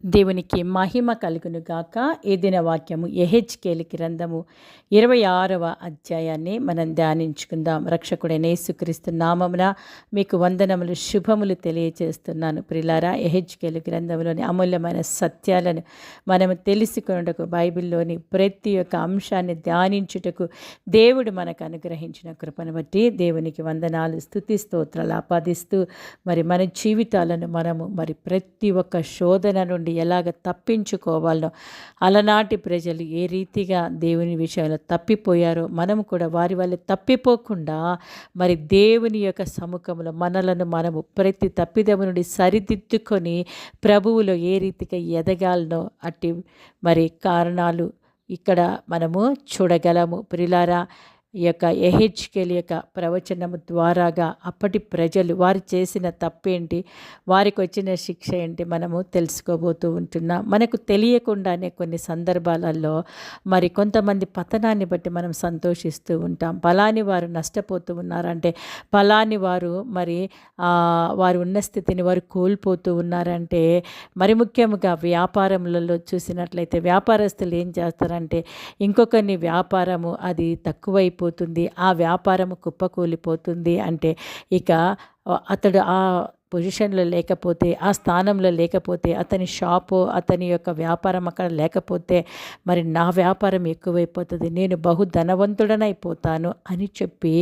దేవునికి మహిమ కలుగును గాక. ఈ దిన వాక్యము యెహెజ్కేలు గ్రంథము 26వ అధ్యాయాన్ని మనం ధ్యానించుకుందాం. రక్షకుడైన యేసుక్రీస్తు నామమున మీకు వందనములు శుభములు తెలియజేస్తున్నాను. ప్రిలారా, యెహెజ్కేలు గ్రంథంలోని అమూల్యమైన సత్యాలను మనము తెలుసుకొనుటకు, బైబిల్లోని ప్రతి ఒక్క అంశాన్ని ధ్యానించుటకు దేవుడు మనకు అనుగ్రహించిన కృపను బట్టి దేవునికి వందనాలు, స్తుతి స్తోత్రాలు ఆపాదిస్తూ మన జీవితాలను మనము ప్రతి ఒక్క శోధన నుండి ఎలాగ తప్పించుకోవాలో, అలనాటి ప్రజలు ఏ రీతిగా దేవుని విషయంలో తప్పిపోయారో మనము కూడా వారి వల్ల తప్పిపోకుండా దేవుని యొక్క సముఖంలో మనము ప్రతి తప్పిదము నుండి సరిదిద్దుకొని ప్రభువులో ఏ రీతిగా ఎదగాలనో అట్టి కారణాలు ఇక్కడ మనము చూడగలము. ప్రిలారా, ఈ యొక్క యెహెజ్కేలు యొక్క ప్రవచనము ద్వారాగా అప్పటి ప్రజలు వారు చేసిన తప్పేంటి, వారికి వచ్చిన శిక్ష ఏంటి మనము తెలుసుకోబోతూ ఉంటున్నాం. మనకు తెలియకుండానే కొన్ని సందర్భాలలో కొంతమంది పతనాన్ని బట్టి మనం సంతోషిస్తూ ఉంటాం. పలాని వారు నష్టపోతూ ఉన్నారంటే, పలాని వారు వారు ఉన్న స్థితిని వారు కోల్పోతూ ఉన్నారంటే, ముఖ్యంగా వ్యాపారములలో చూసినట్లయితే వ్యాపారస్తులు ఏం చేస్తారంటే, ఇంకొకరిని వ్యాపారము అది తక్కువైపోతుంది, ఆ వ్యాపారము కుప్పకూలిపోతుంది అంటే ఇక అతడు ఆ పొజిషన్లో లేకపోతే, ఆ స్థానంలో లేకపోతే, అతని షాపు అతని యొక్క వ్యాపారం అక్కడ లేకపోతే నా వ్యాపారం ఎక్కువైపోతుంది, నేను బహు ధనవంతుడనైపోతాను అని చెప్పి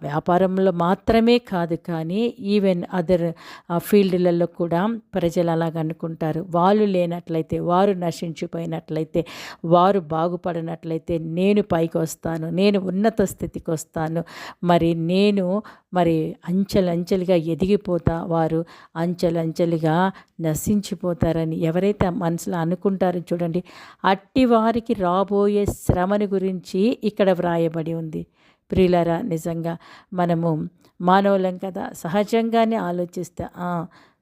వ్యాపారంలో మాత్రమే కాదు కానీ ఈవెన్ అదర్ ఫీల్డ్లలో కూడా ప్రజలు అలాగ అనుకుంటారు. వాళ్ళు లేనట్లయితే, వారు నశించిపోయినట్లయితే, వారు బాగుపడినట్లయితే నేను పైకి వస్తాను, నేను ఉన్నత స్థితికి వస్తాను, నేను అంచెలంచెలుగా ఎదిగిపోతా, వారు అంచెలంచెలుగా నశించిపోతారని ఎవరైతే మనసులో అనుకుంటారో చూడండి, అట్టి వారికి రాబోయే శ్రమను గురించి ఇక్కడ వ్రాయబడి ఉంది. ప్రియులారా, నిజంగా మనము మానవులం కదా, సహజంగానే ఆలోచిస్తే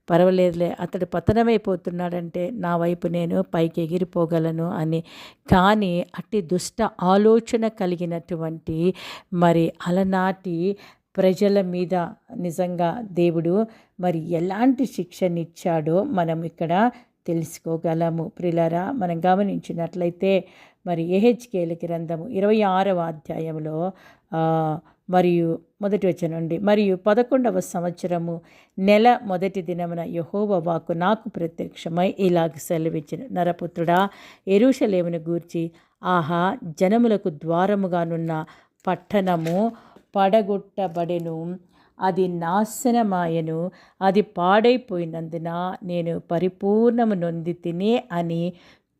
పర్వాలేదులే, అతడు పతనమైపోతున్నాడంటే నా వైపు నేను పైకి ఎగిరిపోగలను అని. కానీ అట్టి దుష్ట ఆలోచన కలిగినటువంటి అలనాటి ప్రజల మీద నిజంగా దేవుడు ఎలాంటి శిక్షనిచ్చాడో మనం ఇక్కడ తెలుసుకోగలము. ప్రియులారా, మనం గమనించినట్లయితే యెహెజ్కేలు గ్రంథము 26వ అధ్యాయంలో మొదటి వచనం నుండి, 11వ సంవత్సరము నెల మొదటి దినమున యెహోవా వాక్కు నాకు ప్రత్యక్షమై ఇలాగ సెలవిచ్చెను, నరపుత్రుడా, యెరూషలేమును గూర్చి, ఆహా, జనములకు ద్వారముగానున్న పట్టణము పడగొట్టబడెను, అది నాశనమాయెను, అది పాడైపోయినందున నేను పరిపూర్ణము నొంది తిని అని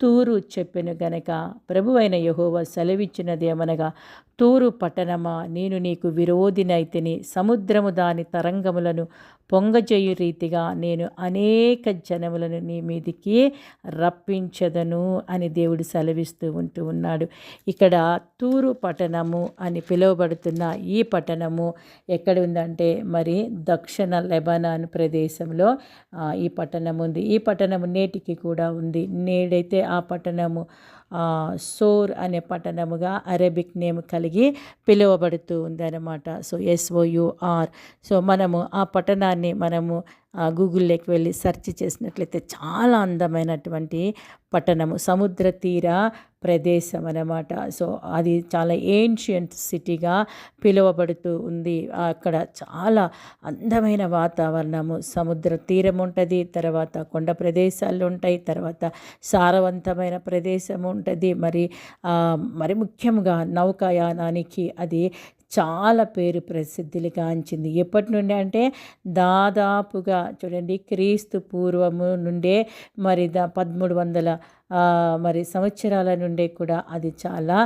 తూరు చెప్పెను గనక ప్రభువైన యెహోవా సెలవిచ్చినదేమనగా, తూరు పట్టణమా, నేను నీకు విరోధినైతిని, సముద్రము దాని తరంగములను పొంగజేయు రీతిగా నేను అనేక జనములను నీ మీదికి రప్పించదను అని దేవుడు సెలవిస్తూ ఉన్నాడు. ఇక్కడ తూరు పట్టణము అని పిలువబడుతున్న ఈ పట్టణము ఎక్కడ ఉందంటే దక్షిణ లెబనాన్ ప్రదేశంలో ఈ పట్టణం ఉంది. ఈ పట్టణము నేటికి కూడా ఉంది. నేడైతే ఆ పట్టణము సోర్ అనే పట్టణముగా అరబిక్ నేమ్ కలిగి పిలువబడుతూ ఉందన్నమాట. SOUR. మనము ఆ పట్టణాన్ని గూగుల్లోకి వెళ్ళి సెర్చ్ చేసినట్లయితే చాలా అందమైనటువంటి పట్టణము, సముద్ర తీర ప్రదేశం అన్నమాట. అది చాలా ఏన్షియంట్ సిటీగా పిలువబడుతూ ఉంది. అక్కడ చాలా అందమైన వాతావరణము, సముద్ర తీరం ఉంటుంది, తర్వాత కొండ ప్రదేశాలు ఉంటాయి, తర్వాత సారవంతమైన ప్రదేశం ఉంటుంది. ముఖ్యంగా నౌకాయానానికి అది చాలా పేరు ప్రసిద్ధిగాంచింది. ఎప్పటి నుండి అంటే దాదాపుగా చూడండి, క్రీస్తు పూర్వము నుండే 1300 సంవత్సరాల నుండే కూడా అది చాలా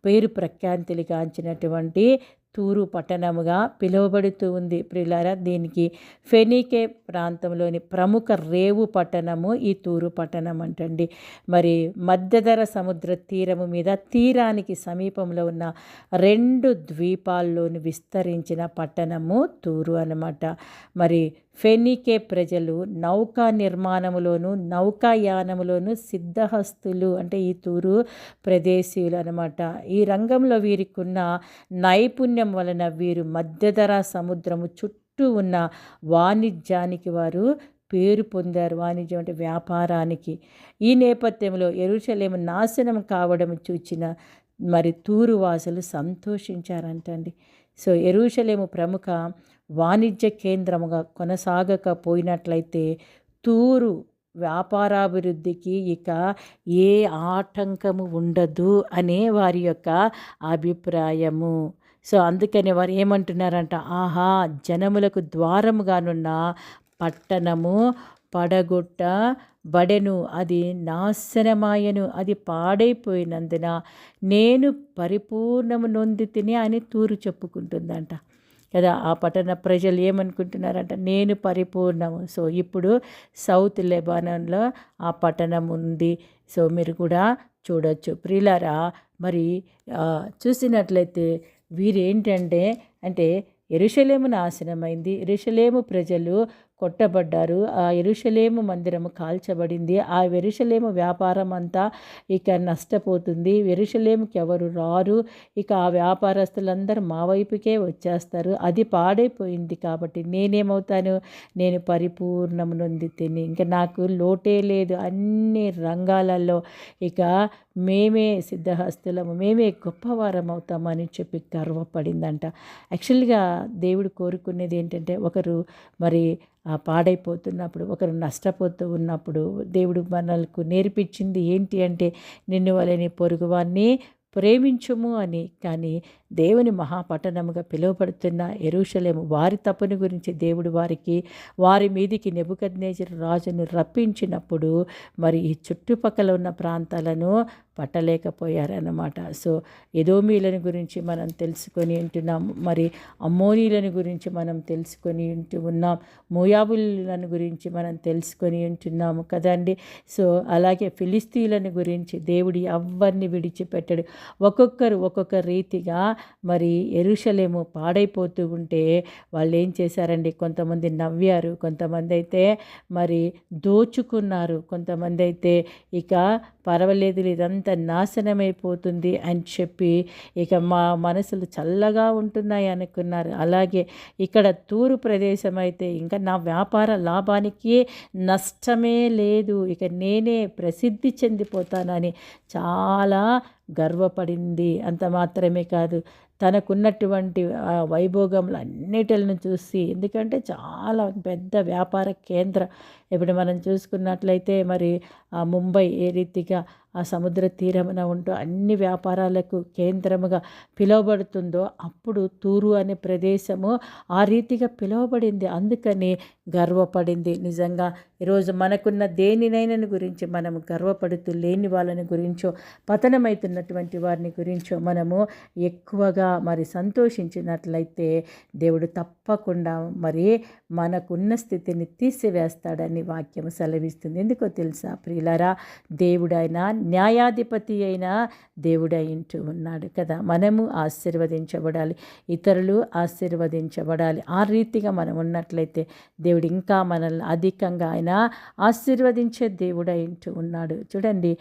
పేరు ప్రఖ్యాతులుగాంచినటువంటి తూరు పట్టణముగా పిలువబడుతూ ఉంది. ప్రియులారా, దీనికి ఫెనీకే ప్రాంతంలోని ప్రముఖ రేవు పట్టణము ఈ తూరు పట్టణం అంటండి. మధ్యధర సముద్ర తీరము మీద తీరానికి సమీపంలో ఉన్న 2 ద్వీపాల్లోని విస్తరించిన పట్టణము తూరు అన్నమాట. ఫెనీకే ప్రజలు నౌకా నిర్మాణములోను నౌకాయానములోను సిద్ధహస్తులు, అంటే ఈ తూరు ప్రదేశీయులు అన్నమాట. ఈ రంగంలో వీరికున్న నైపుణ్యం వలన వీరు మధ్యధరా సముద్రము చుట్టూ ఉన్న వాణిజ్యానికి వారు పేరు పొందారు. వాణిజ్యం అంటే వ్యాపారానికి. ఈ నేపథ్యంలో యెరూషలేము నాశనం కావడం చూచిన మరి తూరు వాసులు సంతోషించారంటండి. సో యెరూషలేము ప్రముఖ వాణిజ్య కేంద్రముగా కొనసాగకపోయినట్లయితే తూరు వ్యాపారాభివృద్ధికి ఇక ఏ ఆటంకము ఉండదు అనే వారి యొక్క అభిప్రాయము. సో అందుకని వారు ఏమంటున్నారంట, ఆహా, జనములకు ద్వారముగానున్న పట్టణము పడగొట్టబడెను, అది నాశనమాయను, అది పాడైపోయినందున నేను పరిపూర్ణము నొంది తిని అని తూరు చెప్పుకుంటుందంట కదా. ఆ పట్టణ ప్రజలు ఏమనుకుంటున్నారంట, నేను పరిపూర్ణము. సో ఇప్పుడు సౌత్ లెబానన్లో ఆ పట్టణం ఉంది. సో మీరు కూడా చూడొచ్చు ప్రియులారా. మరి చూసినట్లయితే వీరేంటంటే యెరూషలేము నాశనమైంది, యెరూషలేము ప్రజలు కొట్టబడ్డారు, ఆ యెరూషలేము మందిరము కాల్చబడింది, ఆ యెరూషలేము వ్యాపారం అంతా ఇక నష్టపోతుంది, యెరూషలేముకి ఎవరు రారు, ఇక ఆ వ్యాపారస్తులందరూ మా వైపుకే వచ్చేస్తారు, అది పాడైపోయింది. కాబట్టి నేనేమవుతాను, నేను పరిపూర్ణము నొంది తిని, ఇంకా నాకు లోటే లేదు, అన్ని రంగాలలో ఇక మేమే సిద్ధహస్తులము, మేమే గొప్పవారం అవుతామని చెప్పి గర్వపడిందంట. యాక్చువల్గా దేవుడు కోరుకునేది ఏంటంటే, ఒకరు మరి పాడైపోతున్నప్పుడు, ఒకరు నష్టపోతూ ఉన్నప్పుడు దేవుడు మనకు నేర్పించింది ఏంటి అంటే, నిన్ను వలె నీ పొరుగువాన్ని ప్రేమించుము అని. కానీ దేవుని మహాపట్టణముగా పిలువబడుతున్న యెరూషలేము వారి తప్పుని గురించి దేవుడు వారి మీదికి నెబుకద్నెజరు రాజును రప్పించినప్పుడు మరి ఈ చుట్టుపక్కల ఉన్న ప్రాంతాలను పట్టలేకపోయారన్నమాట. సో ఎదోమీలను గురించి మనం తెలుసుకొని ఉంటున్నాం, మరి అమ్మోనీలను గురించి మనం తెలుసుకొని ఉన్నాం, మోయాబులను గురించి మనం తెలుసుకొని ఉంటున్నాము కదండి. సో అలాగే ఫిలిస్తీన్లను గురించి దేవుడు ఎవరిని విడిచిపెట్టడు. ఒక్కొక్కరు ఒక్కొక్క రీతిగా మరి యెరూషలేము పాడైపోతూ ఉంటే వాళ్ళు ఏం చేశారండి, కొంతమంది నవ్వారు, కొంతమంది అయితే మరి దోచుకున్నారు, కొంతమంది అయితే ఇక పర్వాలేదు ఇదంతా నాశనమైపోతుంది అని చెప్పి ఇక మా మనసులు చల్లగా ఉంటున్నాయి అనుకున్నారు. అలాగే ఇక్కడ తూరు ప్రదేశం అయితే ఇంకా నా వ్యాపార లాభానికి నష్టమే లేదు, ఇక నేనే ప్రసిద్ధి చెందిపోతానని చాలా గర్వపడింది. అంత మాత్రమే కాదు, తనకున్నటువంటి వైభోగములు అన్నిటిని చూసి, ఎందుకంటే చాలా పెద్ద వ్యాపార కేంద్రం. ఇప్పుడు మనం చూసుకున్నట్లయితే మరి ముంబై ఏ రీతిగా ఆ సముద్ర తీరమున ఉంటూ అన్ని వ్యాపారాలకు కేంద్రముగా పిలువబడుతుందో, అప్పుడు తూరు అనే ప్రదేశము ఆ రీతిగా పిలువబడింది. అందుకని గర్వపడింది. నిజంగా ఈరోజు మనకున్న దేనినైనా గురించి మనము గర్వపడుతూ లేని వాళ్ళని గురించో, పతనమవుతున్నటువంటి వారిని గురించో మనము ఎక్కువగా మరి సంతోషించినట్లయితే దేవుడు తప్పకుండా మరి మనకున్న స్థితిని తీసివేస్తాడని వాక్యం సెలవిస్తుంది. ఎందుకో తెలుసా ప్రియులారా, దేవుడైనా న్యాయాధిపతి అయిన దేవుడైంటూ ఉన్నాడు కదా. మనము ఆశీర్వదించబడాలి, ఇతరులు ఆశీర్వదించబడాలి. ఆ రీతిగా మనం ఉన్నట్లయితే దేవుడు ఇంకా మనల్ని అధికంగా ఆయన ఆశీర్వదించే దేవుడైంటూ ఉన్నాడు. చూడండి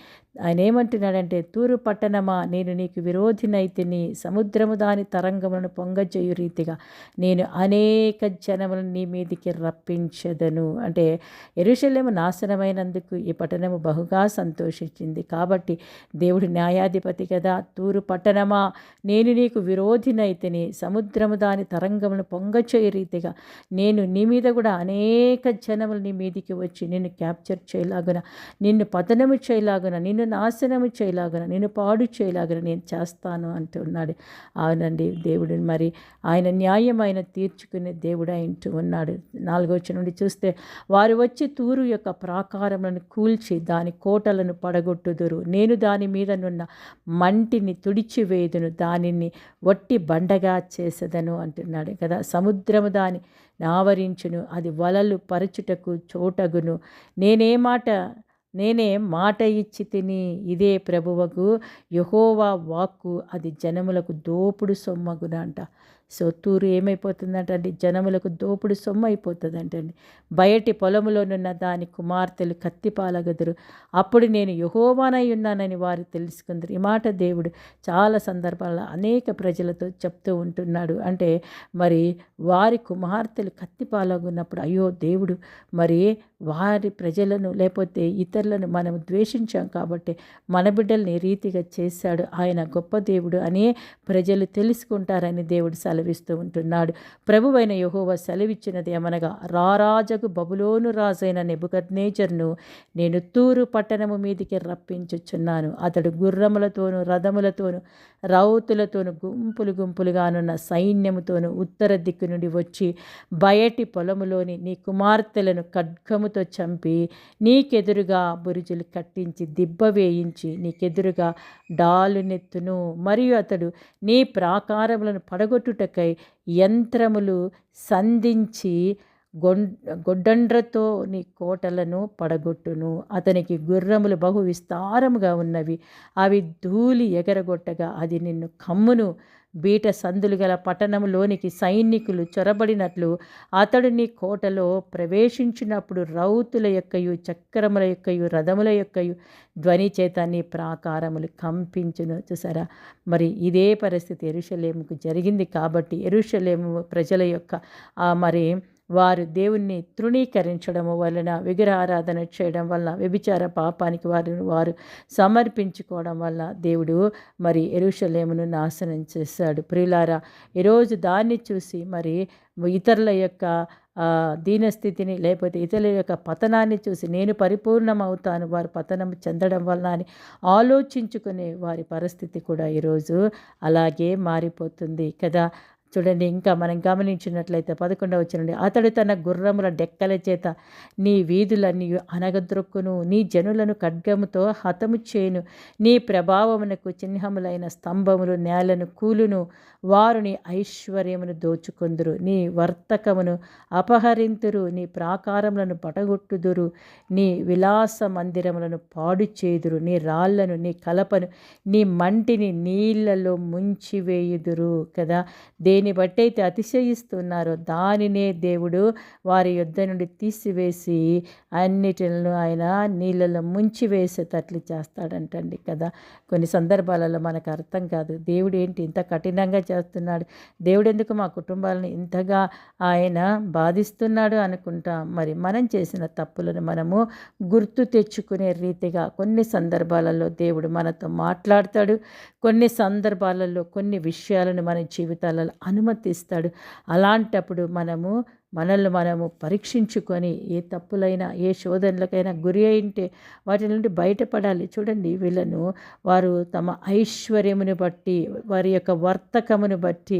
ఆయన ఏమంటున్నాడంటే, తూరు పట్టణమా, నేను నీకు విరోధినైతిని, సముద్రము దాని తరంగములను పొంగజేయు రీతిగా నేను అనేక జనములను నీ మీదికి రప్పించదను. అంటే యెరూషలేము నాశనమైనందుకు ఈ పట్టణము బహుగా సంతోషించింది. కాబట్టి దేవుడు న్యాయాధిపతి కదా. తూరు పట్టణమా, నేను నీకు విరోధినైతిని, సముద్రము దాని తరంగములను పొంగచేయ రీతిగా నేను నీ మీద కూడా అనేక జనములు నీ మీదికి వచ్చి నిన్ను క్యాప్చర్ చేయలాగున, నిన్ను పతనము చేయలాగున, నిన్ను నాశనము చేయలాగున, నిన్ను పాడు చేయలాగున నేను చేస్తాను అంటున్నాడు. అవునండి, దేవుడు మరి ఆయన న్యాయం ఆయన తీర్చుకునే దేవుడు అంటూ ఉన్నాడు. 4వ వచనం నుండి చూస్తే, వారు వచ్చి తూరు యొక్క ప్రాకారములను కూల్చి దాని కోటలను పడగొట్టుదురు, నేను దాని మీదనున్న మంటిని తుడిచివేయుదును, దానిని వట్టి బండగా చేసేదను అంటున్నాడు కదా. సముద్రము దాని ఆవరించును, అది వలలు పరచుటకు చోటగును, నేనే మాట ఇచ్చి తిని, ఇదే ప్రభువకు యెహోవా వాక్కు, అది జనములకు దోపుడు సొమ్మగున అంట. సో తూరు ఏమైపోతుందంటండి, జనములకు దోపుడు సొమ్ము అయిపోతుందంటండి. బయటి పొలములోనున్న దాని కుమార్తెలు కత్తిపాలగదురు, అప్పుడు నేను యెహోవానై ఉన్నానని వారు తెలుసుకుందరు. ఈ మాట దేవుడు చాలా సందర్భాల్లో అనేక ప్రజలతో చెప్తూ ఉంటున్నాడు. అంటే మరి వారి కుమార్తెలు కత్తిపాలగున్నప్పుడు అయ్యో దేవుడు మరి వారి ప్రజలను లేకపోతే ఇతరులను మనం ద్వేషించాం కాబట్టి మన బిడ్డల్ని రీతిగా చేశాడు, ఆయన గొప్ప దేవుడు అని ప్రజలు తెలుసుకుంటారని దేవుడు సెలవిస్తూ ఉంటున్నాడు. ప్రభువైన యెహోవా సెలవిచ్చినది ఏమనగా, రారాజగు బబులోను రాజైన నెబుకద్నెజరును నేను తూరు పట్టణము మీదికి రప్పించుచున్నాను. అతడు గుర్రములతోనూ రథములతోనూ రౌతులతోనూ గుంపులు గుంపులుగానున్న సైన్యముతోనూ ఉత్తర దిక్కు నుండి వచ్చి బయటి పొలములోని నీ కుమార్తెలను ఖడ్గముతో చంపి నీకెదురుగా బురుజులు కట్టించి దిబ్బ వేయించి నీకెదురుగా డాలునెత్తును. మరియు అతడు నీ ప్రాకారములను పడగొట్టుటకై యంత్రములు సంధించి గొడ్డండ్రతో నీ కోటలను పడగొట్టును. అతనికి గుర్రములు బహు విస్తారముగా ఉన్నవి, అవి ధూళి ఎగరగొట్టగా అది నిన్ను కమ్మును. బీట సందులు గల పట్టణంలోనికి సైనికులు చొరబడినట్లు అతడు నీ కోటలో ప్రవేశించినప్పుడు రౌతుల యొక్కయు చక్రముల యొక్కయు రథముల యొక్కయు ధ్వని చేత నీ ప్రాకారములు కంపించును. చూసారా, మరి ఇదే పరిస్థితి యెరూషలేముకు జరిగింది. కాబట్టి యెరూషలేము ప్రజల యొక్క మరి వారు దేవుణ్ణి తృణీకరించడం వలన, విగ్రహారాధన చేయడం వలన, వ్యభిచార పాపానికి వారు సమర్పించుకోవడం వల్ల దేవుడు మరి యెరూషలేమును నాశనం చేశాడు. ప్రియులారా, ఈరోజు దాన్ని చూసి మరి ఇతరుల యొక్క దీనస్థితిని లేకపోతే ఇతరుల యొక్క పతనాన్ని చూసి నేను పరిపూర్ణమవుతాను, వారు పతనం చెందడం వలన అని ఆలోచించుకునే వారి పరిస్థితి కూడా ఈరోజు అలాగే మారిపోతుంది కదా. చూడండి, ఇంకా మనం గమనించినట్లయితే 11వ వచనం, అతడు తన గుర్రముల డెక్కల చేత నీ వీధులన్నీ అనగద్రొక్కును, నీ జనులను ఖడ్గముతో హతము చేయును, నీ ప్రభావమునకు చిహ్నములైన స్తంభములు నేలను కూలును, వారు నీ ఐశ్వర్యమును దోచుకొందురు, నీ వర్తకమును అపహరింతురు, నీ ప్రాకారములను పడగొట్టుదురు, నీ విలాస మందిరములను పాడు చేయుదురు, నీ రాళ్లను నీ కలపను నీ మంటిని నీళ్లలో ముంచివేయుదురు కదా. దేని బట్టి అయితే అతిశయిస్తున్నారో దానినే దేవుడు వారి యుద్ధ నుండి తీసివేసి అన్నిటిని ఆయన నీళ్ళలో ముంచివేసేటట్లు చేస్తాడంటండి కదా. కొన్ని సందర్భాలలో మనకు అర్థం కాదు, దేవుడు ఏంటి ఇంత కఠినంగా చేస్తున్నాడు, దేవుడు ఎందుకు మా కుటుంబాలను ఇంతగా ఆయన బాధిస్తున్నాడు అనుకుంటాం. మరి మనం చేసిన తప్పులను మనము గుర్తు తెచ్చుకునే రీతిగా కొన్ని సందర్భాలలో దేవుడు మనతో మాట్లాడతాడు, కొన్ని సందర్భాలలో కొన్ని విషయాలను మన జీవితాలలో అనుమతిస్తాడు. అలాంటప్పుడు మనల్ని పరీక్షించుకొని ఏ తప్పులైనా ఏ శోధనలకైనా గురి అయింటే వాటి నుండి బయటపడాలి. చూడండి, వీళ్ళను వారు తమ ఐశ్వర్యమును బట్టి, వారి యొక్క వర్తకమును బట్టి,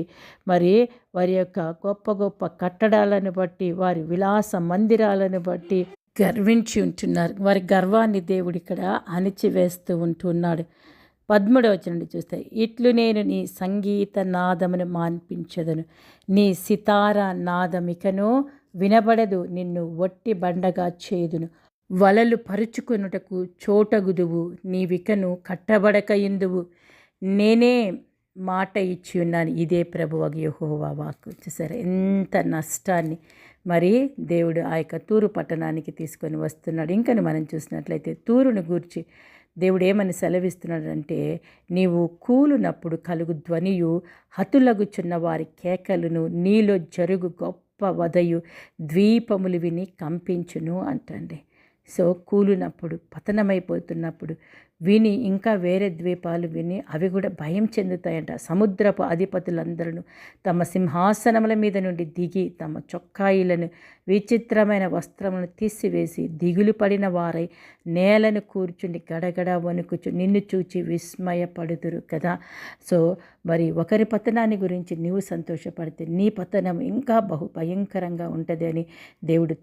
మరి వారి యొక్క గొప్ప గొప్ప కట్టడాలను బట్టి, వారి విలాస మందిరాలను బట్టి గర్వించి ఉంటున్నారు. వారి గర్వాన్ని దేవుడు ఇక్కడ అణిచివేస్తూ ఉంటున్నాడు. 13వ వచనం చూస్తే, ఇట్లు నేను నీ సంగీత నాదమును మాన్పించదను, నీ సితార నాదమికను వినబడదు, నిన్ను వట్టి బండగా చేదును, వలలు పరుచుకొనుటకు చోటగుదువు, నీవికను కట్టబడకయుందువు, నేనే మాట ఇచ్చి ఉన్నాను. ఇదే ప్రభువగు యెహోవా వాక్కు. చూసారా ఎంత నష్టాన్ని మరి దేవుడు ఆ యొక్క తూరు పట్టణానికి తీసుకొని వస్తున్నాడు. ఇంకను మనం చూసినట్లయితే తూరును గూర్చి దేవుడు ఏమని సెలవిస్తున్నాడంటే, నీవు కూలునప్పుడు కలుగు ధ్వనియు, హతులగుచున్న వారి కేకలను, నీలో జరుగు గొప్ప వదయు ద్వీపములు విని కంపించును అంటండి. సో కూలినప్పుడు, పతనమైపోతున్నప్పుడు విని ఇంకా వేరే ద్వీపాలు విని అవి కూడా భయం చెందుతాయంట. సముద్రపు అధిపతులందరూ తమ సింహాసనముల మీద నుండి దిగి తమ చొక్కాయిలను విచిత్రమైన వస్త్రములను తీసివేసి దిగులు పడిన వారై నేలను కూర్చుని గడగడ వణుకుచు నిన్ను చూచి విస్మయపడుదురు కదా. సో మరి ఒకరి పతనాన్ని గురించి నీవు సంతోషపడితే నీ పతనం ఇంకా బహు భయంకరంగా ఉంటుంది అని దేవుడు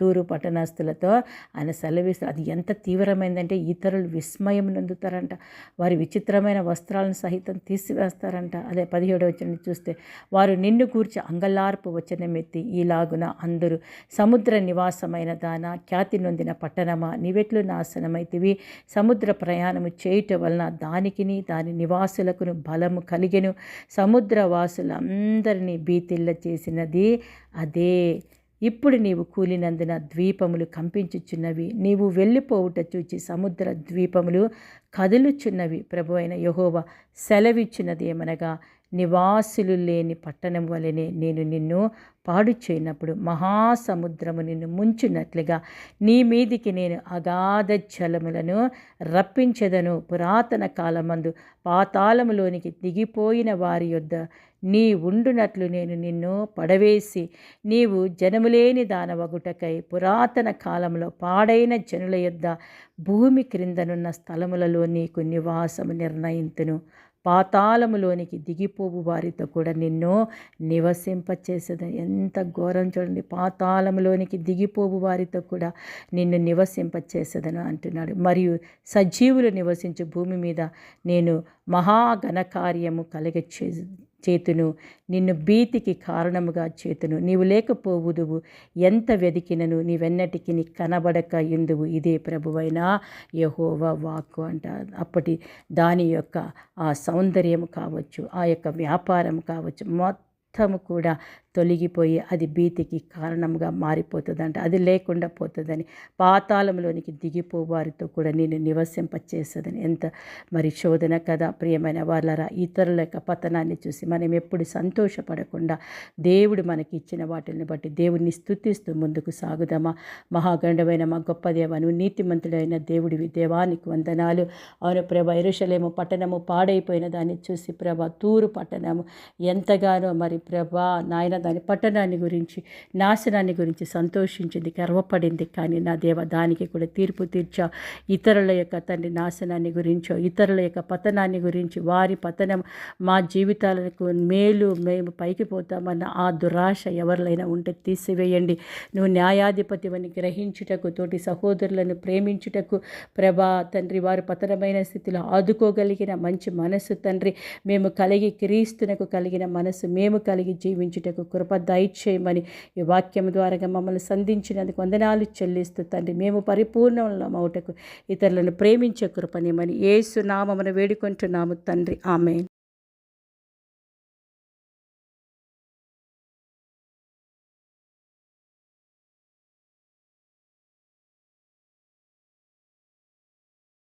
తూరు పట్టణస్తులతో మాటతో ఆయన సెలవిస్తారు. అది ఎంత తీవ్రమైందంటే ఇతరులు విస్మయం నందుతారంట, వారి విచిత్రమైన వస్త్రాలను సహితం తీసివేస్తారంట. అదే 17వ వచనం చూస్తే, వారు నిన్ను కూర్చి అంగలార్పు వచనమెత్తి ఈలాగున అందరూ, సముద్ర నివాసమైన దాన, ఖ్యాతి నొందిన పట్టణమా, నీవెట్లు నాశనమైతివి. సముద్ర ప్రయాణము చేయుట వలన దానికిని దాని నివాసులకును బలము కలిగెను. సముద్ర వాసులందరినీ బీతిల్ల చేసినది అదే. ఇప్పుడు నీవు కూలినందున ద్వీపములు కంపించుచున్నవి. నీవు వెళ్ళిపోవుట చూచి సముద్ర ద్వీపములు కదులుచున్నవి. ప్రభు అయిన యెహోవా సెలవిచ్చినది ఏమనగా, నివాసులు లేని పట్టణం వలెనే నేను నిన్ను పాడు చేయనప్పుడు మహాసముద్రము నిన్ను ముంచున్నట్లుగా నీ మీదికి నేను అగాధ జలములను రప్పించెదను. పురాతన కాలమందు పాతాళములోనికి దిగిపోయిన వారి యొద్ద నీ ఉండునట్లు నేను నిన్ను పడవేసి, నీవు జనములేని దానవగుటకై పురాతన కాలంలో పాడైన జనుల యొద్ద భూమి క్రిందనున్న స్థలములలో నీకు నివాసము నిర్ణయింతును. పాతాళములోనికి దిగిపోవు వారితో కూడా నిన్ను నివసింపచేసేదని. ఎంత ఘోరం చూడండి, పాతాళములోనికి దిగిపోవు వారితో కూడా నిన్ను నివసింపచేసేదను అంటున్నాడు. మరియు సజీవులు నివసించు భూమి మీద నేను మహాఘనకార్యము చేతును, నిన్ను భీతికి కారణముగా చేతును. నీవు లేకపోవుదువు, ఎంత వెదికినను నీవెన్నటికి నీ కనబడక ఎందువు. ఇదే ప్రభువైన యెహోవా వాక్కు అంట. అప్పటి దాని యొక్క ఆ సౌందర్యం కావచ్చు, ఆ యొక్క వ్యాపారం కావచ్చు, మొత్తము కూడా తొలగిపోయి అది భీతికి కారణంగా మారిపోతుందంట. అది లేకుండా పోతుందని, పాతాళంలోనికి దిగిపోవారితో కూడా నేను నివసింపచేసేదని. ఎంత మరి శోధన కదా ప్రియమైన వాళ్ళరా. ఇతరుల యొక్క పతనాన్ని చూసి మనం ఎప్పుడు సంతోషపడకుండా దేవుడు మనకి ఇచ్చిన వాటిని బట్టి దేవుడిని స్తుతిస్తూ ముందుకు సాగుదామా. మహాగండమైన మా గొప్ప దేవా, నువ్వు నీతిమంతుడైన దేవుడివి. దేవానికి వందనాలు. అవును ప్రభా, యెరూషలేము పట్టణము పాడైపోయిన దాన్ని చూసి ప్రభా, తూరు పట్టణము ఎంతగానో మరి ప్రభా నాయన దాని పట్టణాన్ని గురించి, నాశనాన్ని గురించి సంతోషించింది, గర్వపడింది. కానీ నా దేవ, దానికి కూడా తీర్పు తీర్చా. ఇతరుల యొక్క తండ్రి నాశనాన్ని గురించో, ఇతరుల యొక్క పతనాన్ని గురించి, వారి పతనం మా జీవితాలకు మేలు, మేము పైకి పోతామన్న ఆ దురాశ ఎవరిలైనా ఉంటే తీసివేయండి. నువ్వు న్యాయాధిపతివని గ్రహించుటకు, తోటి సహోదరులను ప్రేమించుటకు ప్రభా తండ్రి, వారు పతనమైన స్థితిలో ఆదుకోగలిగిన మంచి మనసు తండ్రి మేము కలిగి, క్రీస్తునకు కలిగిన మనసు మేము కలిగి జీవించుటకు కృప దయచేయమని ఈ వాక్యం ద్వారా మమ్మల్ని సంధించినందుకు వందనాలు చెల్లిస్తూ తండ్రి, మేము పరిపూర్ణమవుటకు ఇతరులను ప్రేమించే కృపనిమని యేసు నామమున వేడుకుంటున్నాము తండ్రి. ఆమేన్.